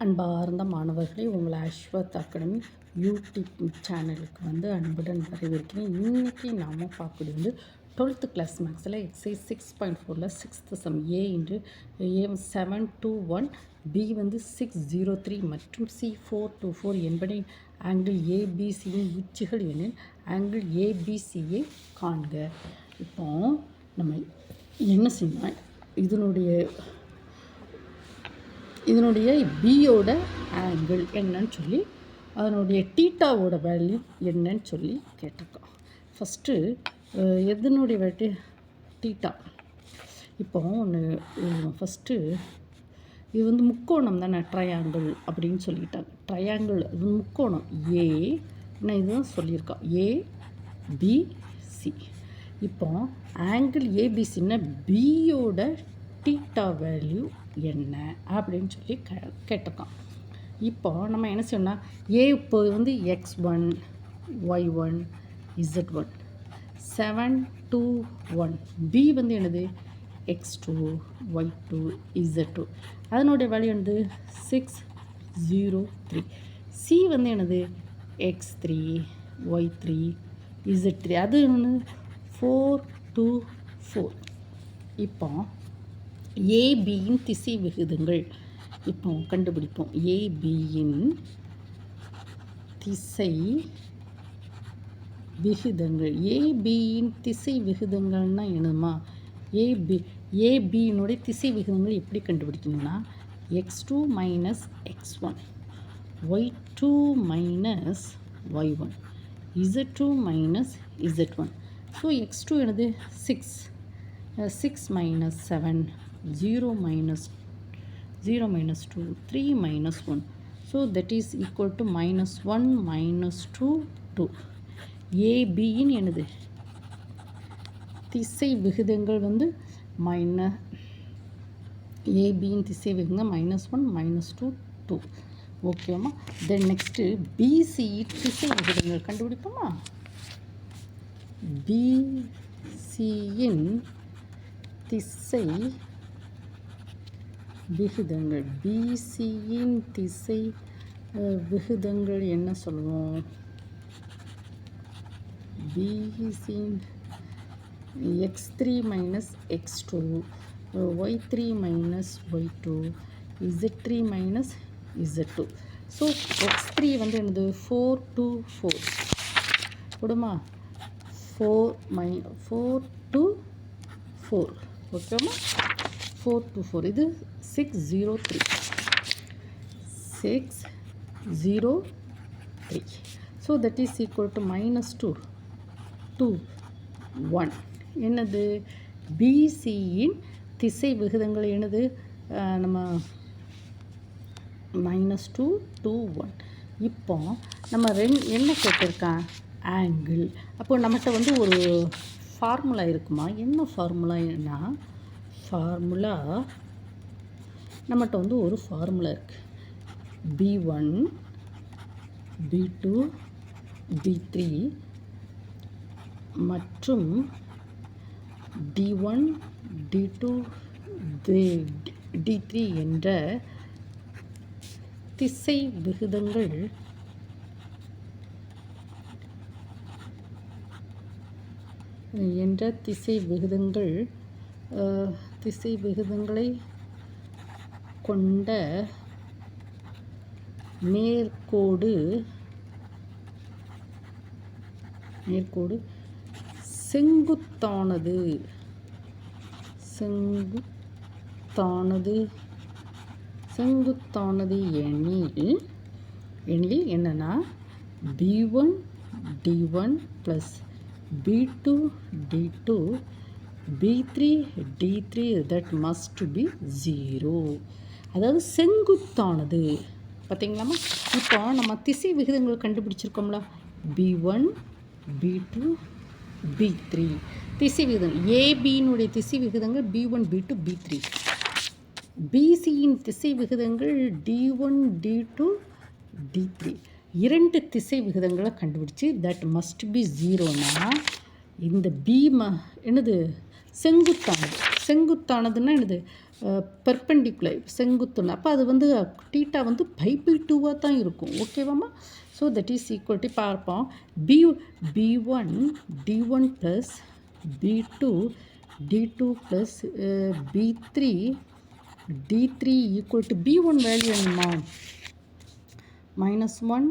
அன்பார்ந்த மாணவர்களே, உங்களை அஸ்வத் அகாடமி யூடியூப் சேனலுக்கு அன்புடன் வரவேற்கிறேன். இன்றைக்கி நாம் பார்க்கக்கூடிய 12th கிளாஸ் மேக்ஸில் எக்ஸைஸ் 6.4 6th சம் ஏ இன்று ஏ 721 பி 603 மற்றும் சி 424 என்பதை ஆங்கிள் ஏபிசியின் உச்சிகள் எனில் ஆங்கிள் ஏபிசியை காண்க. இப்போ நம்ம என்ன செய்யணும், இதனுடைய பியோட ஆங்கிள் என்னன்னு சொல்லி அதனுடைய டீட்டாவோட வேல்யூ என்னன்னு சொல்லி கேட்டிருக்கோம். ஃபஸ்ட்டு எதனுடைய வேல்யூ டீட்டா. இப்போ ஒன்று ஃபஸ்ட்டு இது முக்கோணம் தானே, ட்ரையாங்கிள் அப்படின்னு சொல்லிட்டாங்க. ட்ரையாங்கிள் இது முக்கோணம் ஏ, நான் இதுதான் சொல்லியிருக்கோம், ஏபிசி. இப்போ ஆங்கிள் ஏபிசின்னா பியோட டீட்டா வேல்யூ என்ன அப்படின்னு சொல்லி கேட்டிருக்கோம். இப்போ நம்ம என்ன சொன்னால் ஏ இப்போ x1 y1 z1 721 பி என்னது x2 y2 z2 அதனுடைய வேல்யூ 603. சி என்னது x3 y3 z3 அது 424. இப்போ ஏபியின் திசை விகிதங்கள் இப்போ கண்டுபிடிப்போம். ஏபியின் திசை விகிதங்கள், ஏபியின் திசை விகிதங்கள்னா என்னமா, ஏபியினுடைய திசை விகிதங்கள் எப்படி கண்டுபிடிக்கணும்னா x2 minus x1 y2 minus y1 z2 minus z1. So x2 என்னது 6 minus 7 0 minus 2 3 minus 1, so that is equal to minus 1 minus 2 2. AB in என்னது திசை விகிதங்கள் AB in திசை விகிதங்கள் -1 -2 2. ஓகேம்மா. தென் நெக்ஸ்ட்டு BC திசை விகிதங்கள் கண்டுபிடிப்போமா. BC இன் திசை விகிதங்கள், பிசியின் திசை விகிதங்கள் என்ன சொல்லுவோம், பிசியின் x3 minus x2 y3 minus y2 z3 minus z2. So x3 என்னது 424 கொடுமா, 4 ஓகேம்மா. 424 இது 603. So that is equal to -2 2 1. என்னது பிசியின் திசை விகிதங்கள் என்னது, நம்ம -2 2 1. இப்போ நம்ம என்ன கேட்டிருக்கான், ஆங்கிள். அப்போ நம்மகிட்ட ஒரு ஃபார்முலா இருக்குமா. என்ன ஃபார்முலான்னா, ஃபார்முலா நம்மகிட்ட ஒரு ஃபார்முலா இருக்குது. B1 B2 B3 மற்றும் D1 D2 D3 என்ற திசை விகிதங்கள் திசை விகிதங்களை கொண்ட நேர்கோடு செங்குத்தானது எனில் என்னன்னா B1 D1 plus B2 D2 B3 D3 that must be 0. அதாவது செங்குத்தானது. பார்த்தீங்களாமா. இப்போ நம்ம திசை விகிதங்கள் கண்டுபிடிச்சிருக்கோம்ல, B1 B2 B3 திசை விகிதம். ஏபியினுடைய திசை விகிதங்கள் B1 B2 B3. பிசியின் திசை விகிதங்கள் D1 D2 D3. இரண்டு திசை விகிதங்களை கண்டுபிடிச்சி தட் மஸ்ட் பி 0னா இந்த என்னது செங்குத்தானது. செங்குத்தானதுன்னா என்னது பெர்பெண்டிகுலர் செங்குத்துன்னு, அப்போ அது வந்து டீட்டா வந்து π/2 தான் இருக்கும். ஓகேவாம்மா? So that is equal to பார்ப்போம். b1 d1 plus b2 d2 plus b3 d3 equal to b1 value என்னம்மா? -1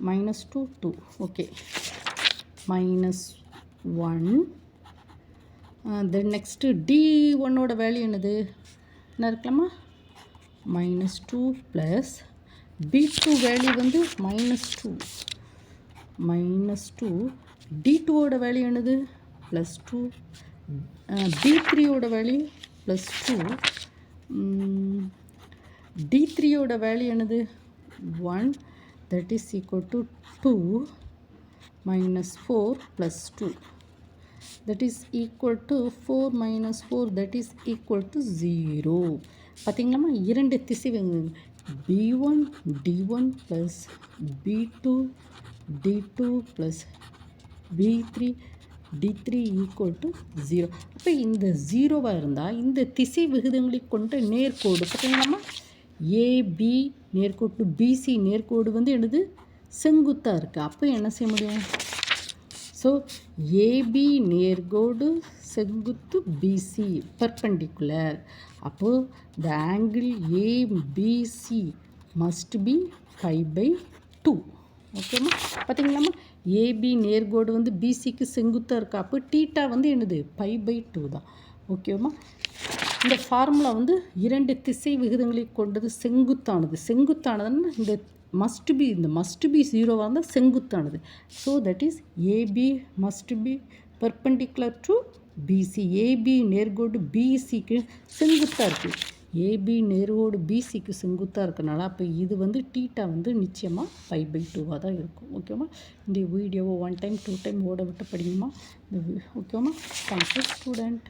-2 2. ஓகே, -1. தென் நெக்ஸ்ட்டு d1ஓட வேல்யூ என்னது? என்ன இருக்கலாமா? -2 ப்ளஸ் b2 வேல்யூ வந்து -2 d2ஓட வேல்யூ என்னது? +2 b3ஓட வேல்யூ +2 d3ஓட வேல்யூ என்னது? 1. that is equal to 2 minus 4 plus 2. that is equal to 4 minus 4, that is equal to 0. பார்த்தீங்களாம்மா, இரண்டு திசைவெங்க b1 d1 plus b2 d2 plus b3 d3 equal to 0. அப்போ இந்த 0வாக இருந்தால் இந்த திசை விகிதங்களை கொண்ட நேர்கோடு பார்த்தீங்களாம்மா, ஏபி நேர்கோடு பிசி நேர்கோடு வந்து என்னது? செங்குத்தாக இருக்குது. அப்போ என்ன செய்ய முடியும்? ஸோ ஏபி நேர்கோடு செங்குத்து பிசி பெர்பெண்டிகுலர். அப்போது the angle ABC must be π/2. ஓகேம்மா? பார்த்தீங்களாம்மா, ஏபி நேர்கோடு வந்து பிசிக்கு செங்குத்தாக இருக்கா. அப்போ டீட்டா வந்து என்னது? π/2 தான். ஓகேம்மா? இந்த ஃபார்முலா வந்து இரண்டு திசை விகிதங்களை கொண்டது செங்குத்தானதுன்னா இந்த மஸ்ட் பி 0வாக இருந்தால் செங்குத்தானது. So that is AB must be perpendicular to BC. AB நேர்கோடு பிசிக்கு செங்குத்தாக இருக்குது. ஏபி நேர்கோடு பிசிக்கு செங்குத்தாக இருக்கனால அப்போ இது வந்து டீட்டா வந்து நிச்சயமாக π/2 தான் இருக்கும். ஓகேவா? இந்த வீடியோவை 1 டைம் 2 டைம் ஓட விட்டு படிங்கம்மா. ஓகேவா? Thank you student.